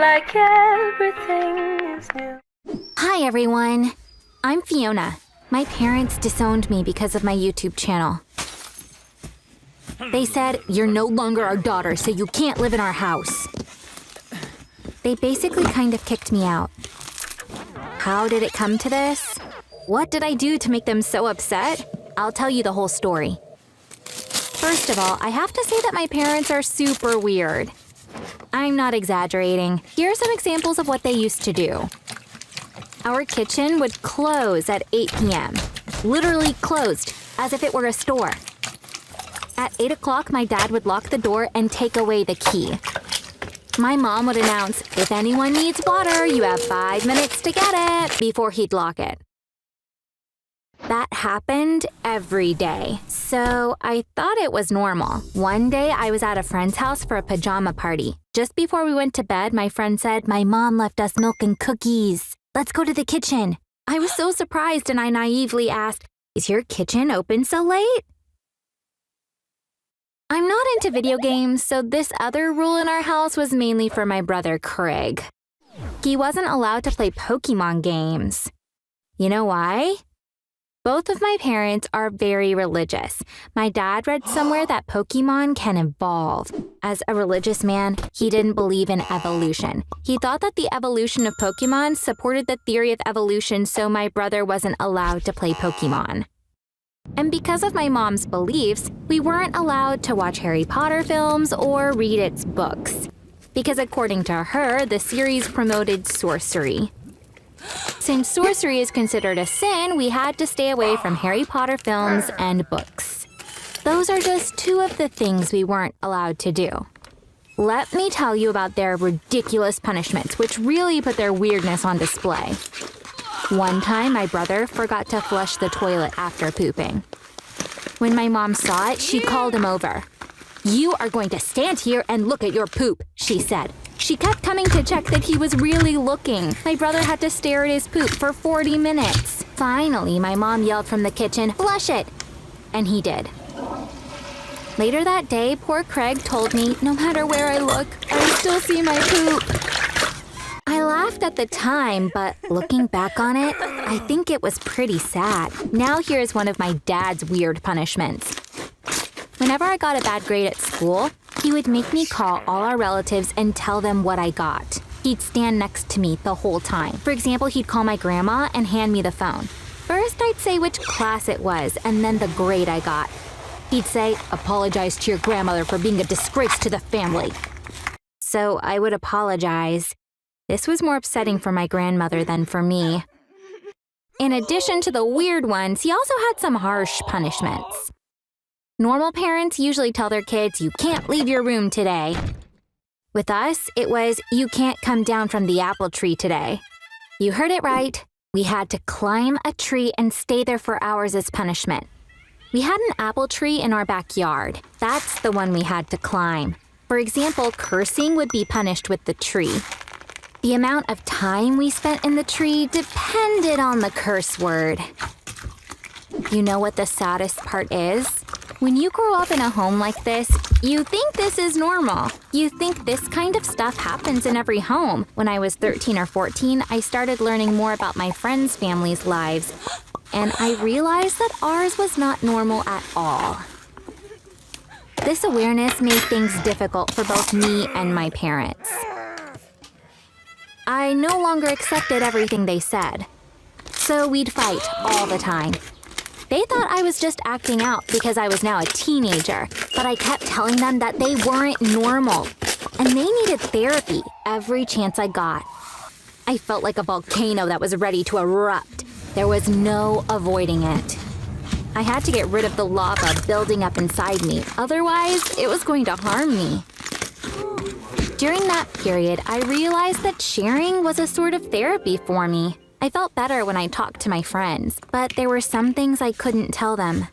like everything is new. Hi, everyone. I'm Fiona. My parents disowned me because of my YouTube channel. They said, "You're no longer our daughter, so you can't live in our house." They basically kind of kicked me out. How did it come to this? What did I do to make them so upset? I'll tell you the whole story. First of all, I have to say that my parents are super weird. I'm not exaggerating. Here are some examples of what they used to do. Our kitchen would close at 8 p.m. Literally closed, as if it were a store. At 8 o'clock, my dad would lock the door and take away the key. My mom would announce, "If anyone needs water, you have 5 minutes to get it," before he'd lock it. That happened every day, so I thought it was normal. One day, I was at a friend's house for a pajama party. Just before we went to bed, my friend said, "My mom left us milk and cookies. Let's go to the kitchen." I was so surprised and I naively asked, "Is your kitchen open so late?" I'm not into video games, so this other rule in our house was mainly for my brother Craig. He wasn't allowed to play Pokemon games. You know why? Both of my parents are very religious. My dad read somewhere that Pokemon can evolve. As a religious man, he didn't believe in evolution. He thought that the evolution of Pokemon supported the theory of evolution, so my brother wasn't allowed to play Pokemon. And because of my mom's beliefs, we weren't allowed to watch Harry Potter films or read its books. Because according to her, the series promoted sorcery. Since sorcery is considered a sin, we had to stay away from Harry Potter films and books. Those are just two of the things we weren't allowed to do. Let me tell you about their ridiculous punishments, which really put their weirdness on display. One time, my brother forgot to flush the toilet after pooping. When my mom saw it, she called him over. "You are going to stand here and look at your poop," she said. She kept coming to check that he was really looking. My brother had to stare at his poop for 40 minutes. Finally, my mom yelled from the kitchen, "Flush it!" And he did. Later that day, poor Craig told me, "No matter where I look, I still see my poop." I laughed at the time, but looking back on it, I think it was pretty sad. Now here's one of my dad's weird punishments. Whenever I got a bad grade at school, he would make me call all our relatives and tell them what I got. He'd stand next to me the whole time. For example, he'd call my grandma and hand me the phone. First, I'd say which class it was, and then the grade I got. He'd say, "Apologize to your grandmother for being a disgrace to the family." So I would apologize. This was more upsetting for my grandmother than for me. In addition to the weird ones, he also had some harsh punishments. Normal parents usually tell their kids, "You can't leave your room today." With us, it was, "You can't come down from the apple tree today." You heard it right. We had to climb a tree and stay there for hours as punishment. We had an apple tree in our backyard. That's the one we had to climb. For example, cursing would be punished with the tree. The amount of time we spent in the tree depended on the curse word. You know what the saddest part is? When you grow up in a home like this, you think this is normal. You think this kind of stuff happens in every home. When I was 13 or 14, I started learning more about my friends' families' lives, and I realized that ours was not normal at all. This awareness made things difficult for both me and my parents. I no longer accepted everything they said. So we'd fight all the time. They thought I was just acting out because I was now a teenager, but I kept telling them that they weren't normal, and they needed therapy every chance I got. I felt like a volcano that was ready to erupt. There was no avoiding it. I had to get rid of the lava building up inside me, otherwise it was going to harm me. During that period, I realized that sharing was a sort of therapy for me. I felt better when I talked to my friends, but there were some things I couldn't tell them.